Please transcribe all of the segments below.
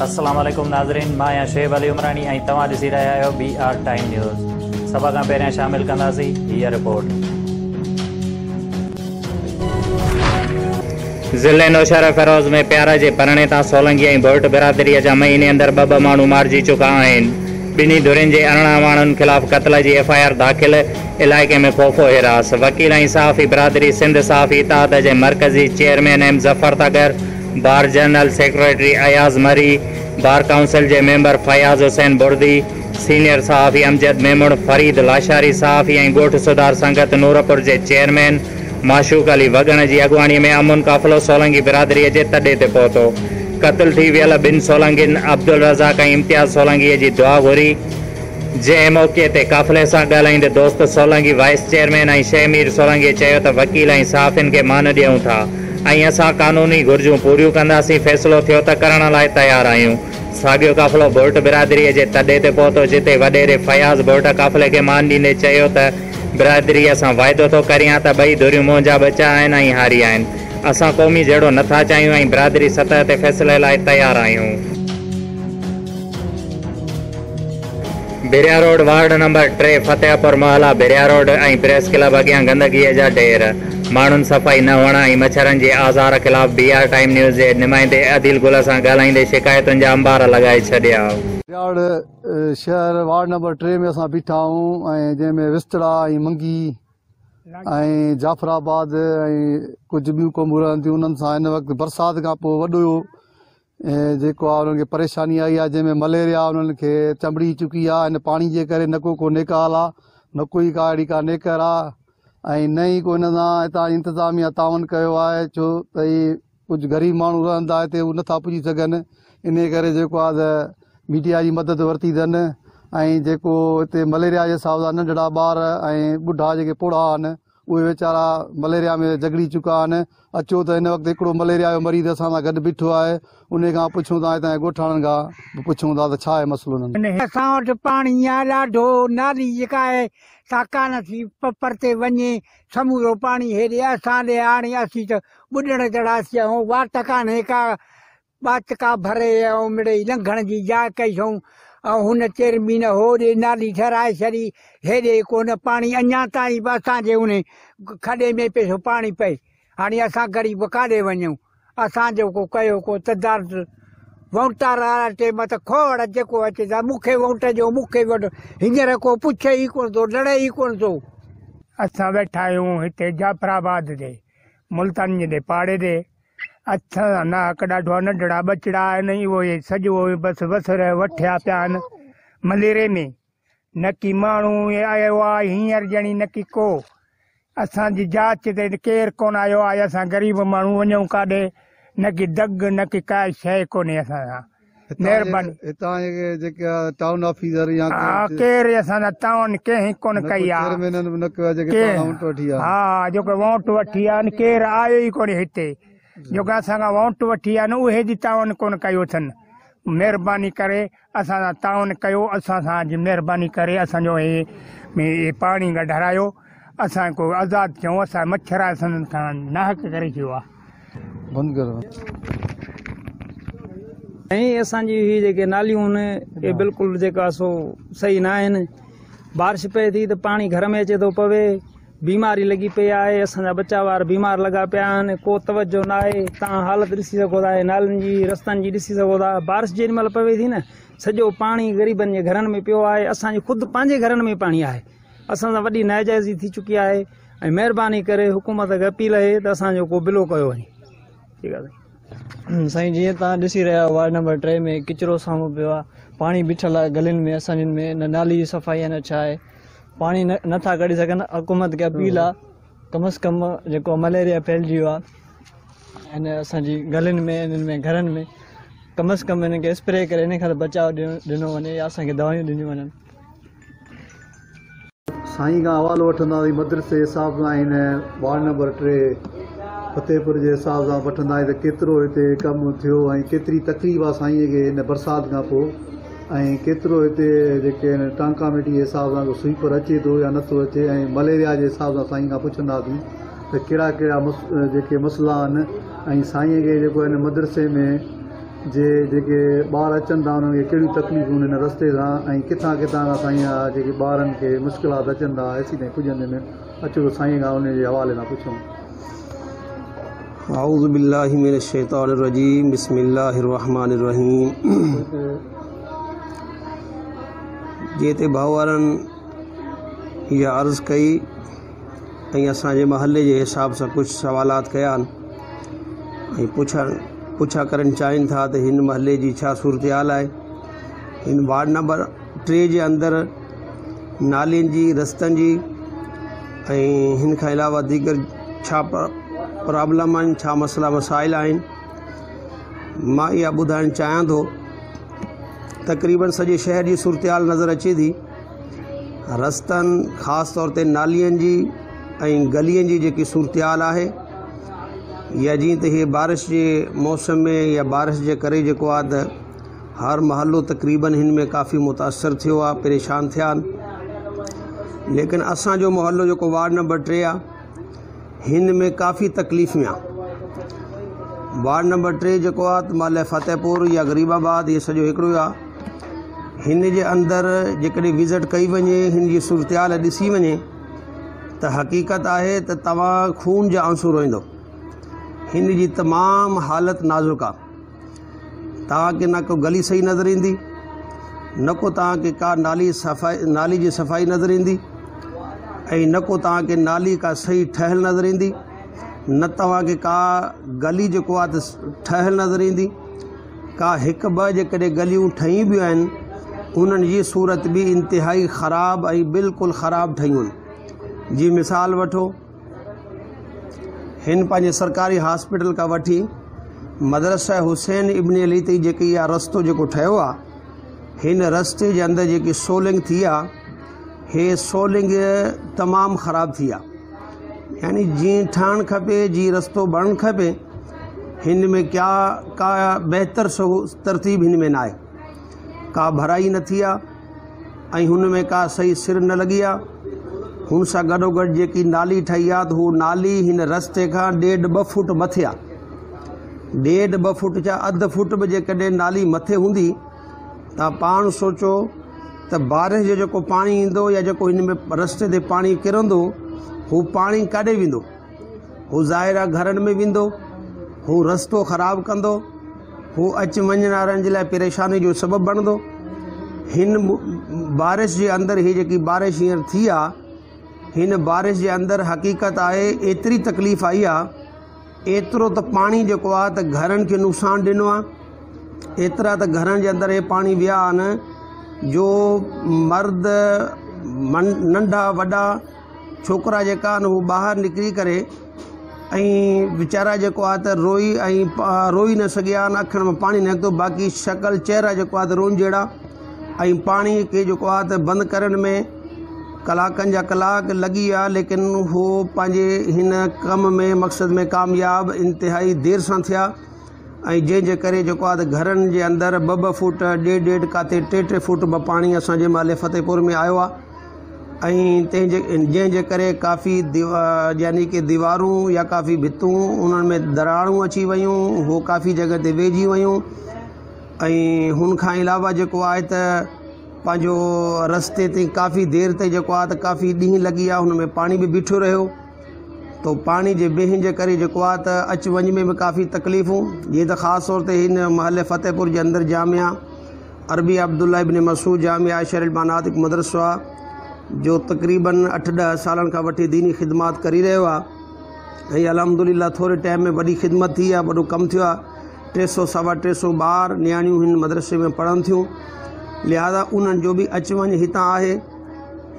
अस्सलाम वालेकुम नाज़रीन, मां आहियां शेब अली उमरानी ऐं तव्हां ॾिसी रहिया आहियो BR टाइम न्यूज़। सभ खां पहिरियां शामिल कंदासीं हीअ रिपोर्ट। ज़िले नौशहर फ़िरोज़ में प्यारा जे परणे तां सोलंगी ऐं भोट बिरादरीअ जा महीने अंदर ॿ माण्हू मारिजी चुका आहिनि। ॿिन्ही धुरियुनि जे अरिड़हं माण्हुनि ख़िलाफ़ क़त्ल जी FIR दाख़िल। इलाइक़े में ख़ौफ़ो हिरास। वकील ऐं सहाफ़ी बिरादरी सिंध सहाफ़ी इत्तेहाद जे मरकज़ी चेयरमैन M ज़फ़र तगर, बार जनरल सेक्रेटरी अयाज़ मरी, बार काउंसिल के मेंबर फयाज़ हुसैन बुर्दी, सीनियर सहाफ़ी अमजद मेमुण, फरीद लाशारी सहाफ़ी ऐं ॻोठ सुधार संगत नूरपुर के चेयरमैन माशूक अली वगण की अगवानी में अमुन काफ़िलो सोलंगी बिरादरी के तॾे ते पहुतो। क़त्ल थी वियल ॿिनि सोलंगियुनि अब्दुल रज़ाक ऐं इम्तियाज़ सोलंगी की दुआ घुरी। जंहिं मौक़े ते काफ़िले सां ॻाल्हाईंदे दोस्त सोलंगी वाइस चेयरमैन ऐं शहमीर सोलंगी चयो त वकील ऐं सहाफ़ियुनि खे मान ॾियूं था ऐं असां कानूनी घुर्जूं पूरियूं कंदासीं। फ़ैसिलो थियो त करण लाइ तयार आहियूं। साॻियो काफ़िलो भोट बिरादरीअ जे तॾे ते पहुतो जिते वॾेरे फयाज़ भोट काफ़िले खे मान ॾींदे चयो त बिरादरीअ सां वाइदो थो करियां त ॿई धुरियूं मुंहिंजा बचा आहिनि ऐं हारी आहिनि। असां क़ौमी जहिड़ो नथा चाहियूं ऐं बिरादरी सतह ते फ़ैसिले लाइ तयार आहियूं। बिरिया रोड वार्ड नंबर 3 फतेहपुर महला बिरिया रोड ऐं प्रेस क्लब अॻियां गंदगीअ जा ढेर। माण्हुनि सफ़ाई न हुअण ऐं मच्छरनि जे आज़ार ख़िलाफ़ BR टाइम न्यूज़ जे नुमाइंदे अदिल गुल सां ॻाल्हाईंदे शिकायतुनि जा अंबार लॻाए छॾिया। शहर वार्ड नंबर 3 में असां बीठा आहियूं ऐं जंहिंमें विस्तड़ा ऐं मंगी ऐं जाफराबाद ऐं कुझु ॿियूं क़ौमूं रहनि थियूं। उन्हनि सां हिन वक़्तु बरसाति खां पोइ वॾो जेको आहे उन्हनि खे परेशानी आई आहे, जंहिंमें मलेरिया उन्हनि खे चंबड़ी चुकी आहे। हिन पाणी जे करे न को नेकाल आहे, न कोई का अहिड़ी का नेकर आहे ऐं न ई को हिन सां हितां इंतिज़ामिया तावन कयो आहे, छो त ही कुझु ग़रीब माण्हू रहंदा हिते, उहे नथा पुॼी सघनि। इन करे जेको आहे त मीडिया जी मदद वरिती अथनि ऐं जेको हिते मलेरिया जे हिसाब सां नंढड़ा ॿार ऐं ॿुढा जेके पोड़ा आहिनि उहे वीचारा मलेरिया में जगड़ी चुका आहिनि। अचो त हिन वक़्तु हिकिड़ो मलेरिया जो मरीज़ असां सां गॾु बीठो आहे, उन खां पुछूं था हितां ॻोठाणनि खां पुछूं था त छा आहे मसइलो। असां वटि पाणी आहे ॾाढो, नाली जेका आहे साका नथी परते वञे, समूरो पाणी हेॾे असां ॾे हाणे असीं त ॿुॾण चढ़ासीं ऐं वाट कान्हे का बाचका भरे ऐं मिड़ई लंघण जी जाइ कईसूं ऐं हुन चेरमी न होॾे नाली ठहिराए छॾी, हेॾे कोन पाणी अञा ताईं बि असांजे उन खॾे में पियो पाणी पए। हाणे असां ग़रीब काॾे वञूं? असां जेको कयो को तदारत वोटार वारा टेम त खोड़ जेको अचे था मूंखे वोट ॾियो, मूंखे वोट, हींअर को पुछे ई कोन थो, लड़े ई कोन थो। असां वेठा आहियूं हिते जाफराबाद ते मुल्तान जे पाड़े ते। अच्छा न ॾाढो नंढड़ा बचड़ा आहिनि, इहो सॼो बसि बसर वठिया पिया आहिनि मलेरे में। न की माण्हू आयो आहे हींअर ॼणी, न की को असांजी जांच ते केरु कोन आयो आहे। असां ग़रीब माण्हू वञूं काॾे, न की दग न की का शइ कोन्हे असां सां। महिरबानी हितां जेके टाउन ऑफिसर या केरु असां टाउन कंहिं कोन कई आहे। हा जेको वोट वठी आहे केरु आयो ई कोन्हे हिते, जेको असांखां वोट वठी आहे न उहे जी तावन कोन कयो अथनि। महिरबानी करे असां सां तावन कयो, असां सां महिरबानी करे असांजो हे पाणी कढारायो, असां को आज़ादु थियूं। असां मच्छर असां खां नाहक करे छॾियो आहे। बंदि करो। ऐं असांजी हीअ जेके नालियूं आहिनि इहे बिल्कुलु जेका सो सही न आहिनि। बारिश पए थी त पाणी घर में अचे थो पवे, बीमारी लॻी पई आहे, असांजा बच्चा वार बीमार लॻा पिया आहिनि, को तवजो न आहे। तव्हां हालत ॾिसी सघो था नालियुनि जी, रस्तनि जी ॾिसी सघो था। बारिश जेॾी महिल पवे थी न सॼो पाणी ग़रीबनि जे घरनि में पियो आहे। असांजे ख़ुदि पंहिंजे घरनि में पाणी आहे। असां सां वॾी नाजाइज़ी थी चुकी आहे ऐं महिरबानी करे हुकूमत खे अपील आहे त असांजो को बिलो कयो वञे। ठीकु आहे साईं, जीअं तव्हां ॾिसी रहिया आहियो वार्ड नंबर 3 में किचिरो साम्हूं पियो आहे, पाणी बीठल आहे गलियुनि में, असांजनि में न नाली जी सफ़ाई आहे न छा आहे, पाणी नथा कढी सघनि। हुकूमत खे अपील आहे कम से कम जेको मलेरिया फैलिजी वियो आहे हिन असांजी गलियुनि में, इन्हनि में घरनि में, कम से कम हिन खे स्प्रे करे हिन खां बचाव ॾिनो वञे या असांखे दवायूं ॾिनियूं वञनि। साईं खां हवालो वठंदासीं मदरसे हिसाब सां हिन वार्ड नंबर 3 फतेहपुर जे हिसाब सां वठंदासीं त केतिरो हिते कमु थियो ऐं केतिरी तकलीफ़ आहे साईंअ खे हिन बरसाति खां पोइ, ऐं केतिरो हिते जेके टांका मिटी जे हिसाब सां स्वीपर अचे थो या नथो अचे, ऐं मलेरिया जे हिसाब सां साईं खां पुछंदासीं त कहिड़ा कहिड़ा जेके मसइला आहिनि। ऐं साईंअ खे जेको हिन मदरसे में जेके ॿार अचनि था उन्हनि खे कहिड़ियूं तकलीफ़ूं हिन रस्ते सां ऐं किथां किथां खां साईं जेके ॿारनि खे मुश्किलात अचनि था एसी ताईं पुॼंदे में अचो साईं खां उन जे हवाले सां पुछूं। आऊज़ु बिल्लाहि मिनश शैतानिर रजीम बिस्मिल्लाहिर रहमानिर रहीम। जेते भाउरनि इहा अर्ज़ु कई ऐं असांजे महल्ले जे हिसाब सां कुझु सवालात कया आहिनि ऐं पुछा करणु चाहिनि था त हिन महल्ले जी छा सूरत हाल आहे। हिन वार्ड नंबर 3 जे अंदरि नालियुनि जी रस्तनि जी ऐं हिन खां अलावा दीगर छा प्रॉब्लम आहिनि, छा मसइला मसाइल आहिनि, मां इहा ॿुधाइणु चाहियां थो। तक़रीबन सॼे शहर जी सूरत हाल नज़र अचे थी। रस्तनि ख़ासि तौर ते नालियुनि जी ऐं गलियुनि जी जेकी सूरत हाल आहे या जीअं त इहे बारिश जे मौसम में या बारिश जे करे जेको आहे त हर महल्लो तक़रीबन हिन में काफ़ी मुतासिर थियो आहे, परेशान थिया आहिनि। लेकिन असांजो महल्लो जेको वार्ड नंबर 3 आहे हिन में काफ़ी तकलीफ़ में आहे। वार्ड नंबर 3 जेको आहे त माल फतेहपुर या गरीबाबाद इहे सॼो हिकिड़ो आहे। हिन जे अंदरि जेकॾहिं विज़िट कई वञे, हिन जी सूरत हाल ॾिसी वञे त हक़ीक़त आहे त तव्हां खून जा आंसू रोईंदो। हिन जी तमामु हालत नाज़ुक आहे। तव्हांखे न को गली सही नज़र ईंदी, न को तव्हांखे का नाली जी सफ़ाई नज़र ईंदी ऐं न को तव्हांखे नाली का सही ठहियल नज़र ईंदी, न तव्हांखे का गली जेको आहे त ठहियल नज़र ईंदी। का हिकु ॿ जेकॾहिं गलियूं ठही बियूं आहिनि उन्हनि जी सूरत बि इंतिहाई ख़राबु ऐं बिल्कुलु ख़राबु ठहियूं आहिनि। जी मिसाल वठो, हिन पंहिंजे सरकारी हॉस्पिटल खां वठी मदरसा हुसैन इब्न अली ताईं जेकी इहा रस्तो जेको ठहियो आहे, हिन रस्ते जे अंदरि जेकी सोलिंग थी आहे, हे सोलिंग तमामु ख़राबु थी आहे। यानी जीअं ठहणु खपे, जीअं रस्तो बणणु खपे, हिन में का बहितर तरतीब हिन में न आहे। का भराई न थी आहे ऐं हुन में का सही सिर न लॻी आहे। हुन सां गॾोगॾु जेकी नाली ठही आहे त हू नाली हिन रस्ते खां 1.5-2 फुट मथे आहे। 1.5-2 फुट जा अधु फुट बि जेकॾहिं नाली मथे हूंदी तव्हां पाण सोचो त बारिश जो जेको पाणी ईंदो या जेको हिन में रस्ते ते पाणी किरंदो, हू पाणी काॾे वेंदो? हू ज़ाहिर आहे घरनि में वेंदो, हू रस्तो ख़राबु कंदो, हू अचु वञण वारनि जे लाइ परेशानी जो सबबु बणंदो। हिन बारिश जे अंदरि हीअ जेकी बारिश हींअर थी आहे, हिन बारिश जे अंदरि हक़ीक़त आहे एतिरी तकलीफ़ आई आहे, एतिरो त पाणी जेको आहे त घरनि खे नुक़सानु ॾिनो आहे। एतिरा त घरनि जे अंदरि हे पाणी विया आहिनि जो मर्द नंढा वॾा छोकिरा जेका आहिनि हू ॿाहिरि निकिरी करे ऐं वीचारा जेको आहे त रोई न सघिया आहिनि। अखियुनि में पाणी निकितो, बाक़ी शक्ल चहिरा जेको आहे त रोन जहिड़ा। ऐं पाणी खे जेको आहे त बंदि करण में कलाकनि जा कलाक लॻी विया, लेकिन हू पंहिंजे हिन कम में मक़सद में कामयाब इंतिहाई देरि सां थिया। ऐं जंहिंजे करे जेको आहे त घरनि जे अंदरि 2-2 फुट 1.5 काथे 3-3 फुट बि पाणी असांजे महले फतेहपुर में आयो आहे। ऐं जंहिंजे करे काफ़ी यानी कि दीवारूं या काफ़ी भितूं उन्हनि में दरारूं अची वियूं, उहो काफ़ी जॻह ते वेझी वियूं। ऐं हुन खां अलावा जेको आहे त पंहिंजो रस्ते ते काफ़ी देरि ताईं जेको आहे त काफ़ी ॾींहं लॻी विया, हुन में पाणी बि बीठो रहियो। तो पाणी जे बेहनि जे करे जेको आहे त अचु वञ में बि काफ़ी तकलीफ़ूं। जीअं त ख़ासि तौर ते हिन महले फतेहपुर जे अंदरि जामिया अरबी अब्दुल्ला इब्न मसूद जामिया शरील मानातिक मदरसो आहे जो तक़रीबन 8-10 सालनि खां वठी दीनी ख़िदमत करी रहियो आहे। ऐं अल्हम्दुलिल्लाह थोरे टाइम में वॾी ख़िदमत थी आहे, वॾो कमु थियो आहे। 300-350 ॿार नियाणियूं हिन मदरसे में पढ़नि थियूं। लिहाज़ा उन्हनि जो बि अचु वञु हितां आहे,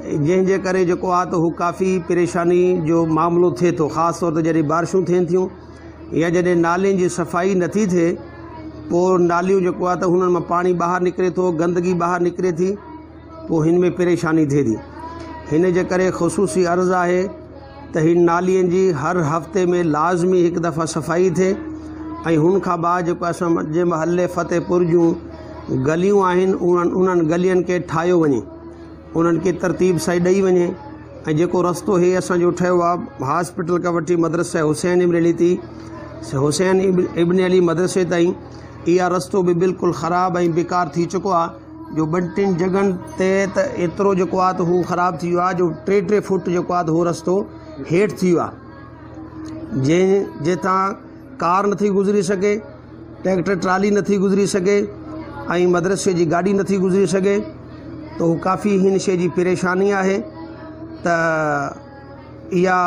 जंहिंजे करे जेको आहे त हू काफ़ी परेशानी जो मामिलो थिए थो। ख़ासि तौर ते जॾहिं बारिशूं थियनि थियूं या जॾहिं नालियुनि जी सफ़ाई नथी थिए, पोइ नालियूं जेको आहे त हुननि मां पाणी ॿाहिरि निकिरे थो, गंदगी ॿाहिरि निकिरे थी, पोइ हिन में परेशानी थिए थी। हिन जे करे ख़ुसूसी अर्ज़ु आहे त हिन नालियुनि जी हर हफ़्ते में लाज़मी हिकु दफ़ा सफ़ाई थिए। ऐं हुन खां बाद जेको असांजे महले फतेहपुर जूं गलियूं आहिनि उन्हनि गलियुनि खे ठाहियो वञे, उन्हनि खे तरतीब सही ॾेई वञे। ऐं जेको रस्तो हे असांजो ठहियो आहे हॉस्पिटल खां वठी मदरसा हुसैन इब्न अली मदरसे ताईं, इहा रस्तो बि बिल्कुलु ख़राबु ऐं बेकार थी चुको आहे जो 2-3 जॻहनि ते त एतिरो जेको आहे त हू ख़राबु थी वियो आहे जो 3-3 फुट जेको आहे त उहो रस्तो हेठि थी वियो आहे जितां कार नथी गुज़री सघे, ट्रैक्टर ट्राली नथी गुज़री सघे ऐं मदरसे जी गाॾी नथी गुज़री सघे। त हू काफ़ी हिन शइ जी परेशानी आहे। त इहा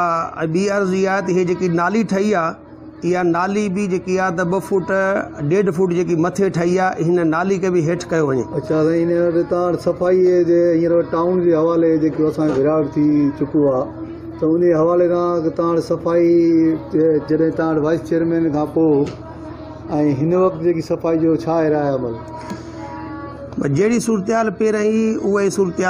ॿी अर्ज़ु इहा आहे त हीअ जेकी नाली ठही आहे इहा नाली बि जेकी आहे त 2 फुट 1.5 फुट जेकी मथे ठही आहे हिन नाली खे बि हेठि कयो वञे। अच्छा साईं, हींअर तव्हां सफ़ाईअ जे हींअर टाउन जे हवाले जेको असांजो विराट थी चुको आहे त उन हवाले खां तव्हां सफ़ाई जॾहिं तव्हां वाइस चेयरमैन खां पोइ ऐं हिन वक़्तु जेकी सफ़ाई जो छा आहे राय अमल? जहिड़ी सूरत पहिरियों ई उहा सूरत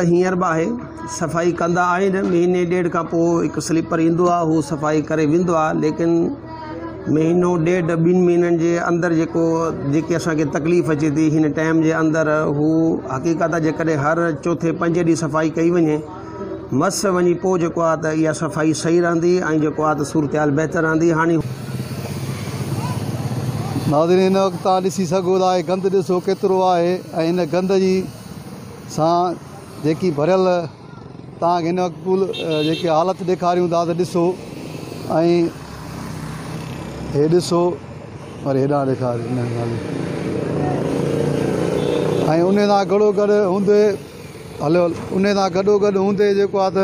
हींअर बि आहे। सफ़ाई कंदा आहिनि, महीने 1.5 खां पोइ हिकु स्लीपर ईंदो आहे, हू सफ़ाई करे वेंदो आहे। लेकिन महीनो 1.5 2 महीननि जे अंदरि जेकी असांखे तकलीफ़ अचे थी हिन टाइम जे अंदरि हू हक़ीक़त जेकॾहिं हर चौथे 5 ॾींहं सफ़ाई कई वञे मस वञी पोइ जेको आहे त इहा सफ़ाई सही रहंदी ऐं जेको आहे त सूरत बहितर रहंदी। हाणे नाज़रीन, हिन वक़्तु तव्हां ॾिसी सघो था गंद ॾिसो केतिरो आहे ऐं हिन गंद जी सां जेकी भरियल तव्हांखे हिन वक़्तु पुल जेके हालत ॾेखारियूं था त ॾिसो ऐं हे ॾिसो वरी हेॾां ॾेखारियो ऐं उन सां गॾोगॾु हूंदे उन सां गॾोगॾु हूंदे जेको आहे त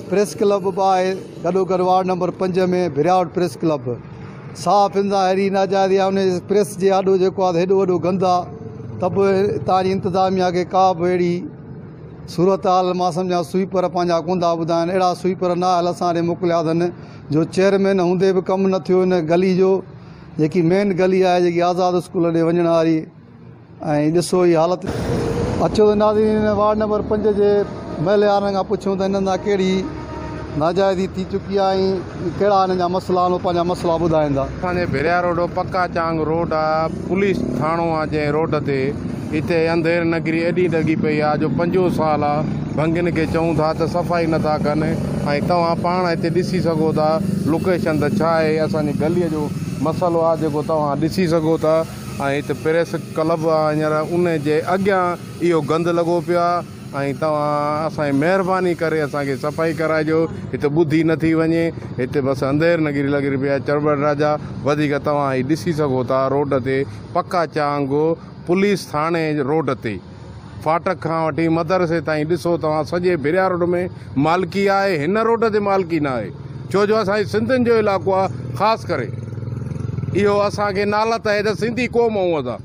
प्रेस क्लब बि आहे गॾोगॾु वार्ड नंबर 5 में भिरावट प्रेस क्लब साफ़ इंदा अहिड़ी नाजाइज़ी आहे। उन प्रेस जे आॾो जेको आहे हेॾो वॾो गंद आहे त बि तव्हांजी इंतिज़ामिया खे का बि अहिड़ी सूरत हाल मां सम्झां स्वीपर पंहिंजा कोन था ॿुधाइनि। अहिड़ा स्वीपर न हाल असां ॾे मोकिलिया अथनि जो चेयरमैन हूंदे बि कमु न थियो हिन गली जो, जेकी मेन गली आहे जेकी आज़ाद स्कूल ॾे वञण वारी। ऐं ॾिसो हीअ हालत। अचो त नाज़रीन, वार्ड नंबर 5 जे महले वारनि खां पुछूं त हिननि सां कहिड़ी नाजाइज़ी थी चुकी आहे ऐं कहिड़ा हिन जा मसइला आहिनि, पंहिंजा मसइला ॿुधाईंदा। असांजे भिरिया रोड पक्का चांग रोड आहे, पुलिस थाणो आहे जंहिं रोड ते। हिते अंधेर नगरी एॾी लॻी पई आहे जो 5 साल आहे भंगिन खे चऊं था त सफ़ाई नथा कनि। ऐं तव्हां पाण हिते ॾिसी सघो था लोकेशन त छा आहे। असांजी गलीअ जो मसइलो आहे जेको तव्हां ॾिसी सघो था। ऐं हिते प्रेस क्लब आहे, हींअर उन जे अॻियां इहो गंद लॻो पियो आहे। ऐं तव्हां असांजी महिरबानी करे असांखे सफ़ाई कराइजो, हिते ॿुधी नथी वञे। हिते बसि अंधेर नगरी लॻी पई आहे। चरबड़ राजा वधीक तव्हां ही ॾिसी सघो था रोड ते पक्का चांगो पुलिस थाणे रोड ते फाटक खां वठी मदरसे ताईं ॾिसो तव्हां सॼे भिरिया रोड में मालिकी आहे, हिन रोड ते मालिकी न आहे। छो जो असांजी सिंधियुनि जो इलाइक़ो आहे ख़ासि करे। इहो असांखे नालत आहे त सिंधी क़ौम हुअं था।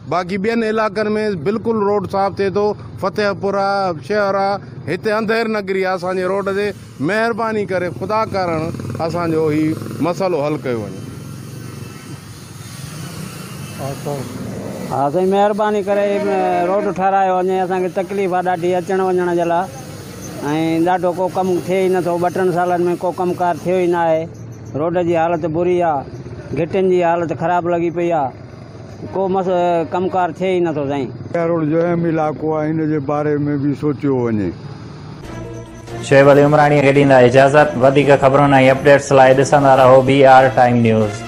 बाक़ी ॿियनि इलाइक़नि में बिल्कुलु रोड साफ़ थिए थो। फतेहपुर आहे, शहर आहे, हिते अंधेर नगरी आहे असांजे रोड ते। महिरबानी करे ख़ुदा करणु असांजो ही मसइलो हल कयो वञे। हा साईं, महिरबानी करे रोड ठारायो वञे। असांखे तकलीफ़ आहे ॾाढी अचण वञण जे लाइ ऐं ॾाढो को कमु थिए ई नथो। 2-3 सालनि में को कमुकार थियो ई न आहे। रोड जी हालत बुरी आहे, गिटियुनि जी हालत ख़राबु लॻी पई आहे, को कमुकार थिए ई नथो साईं। रोड जो अहम इलाइक़ो आहे, हिन जे बारे में बि सोचियो वञे। शोएब अली उमराणी खे ॾींदा इजाज़त। वधीक ख़बरुनि ऐं अपडेट्स लाइ ॾिसंदा रहो BR टाइम न्यूज़।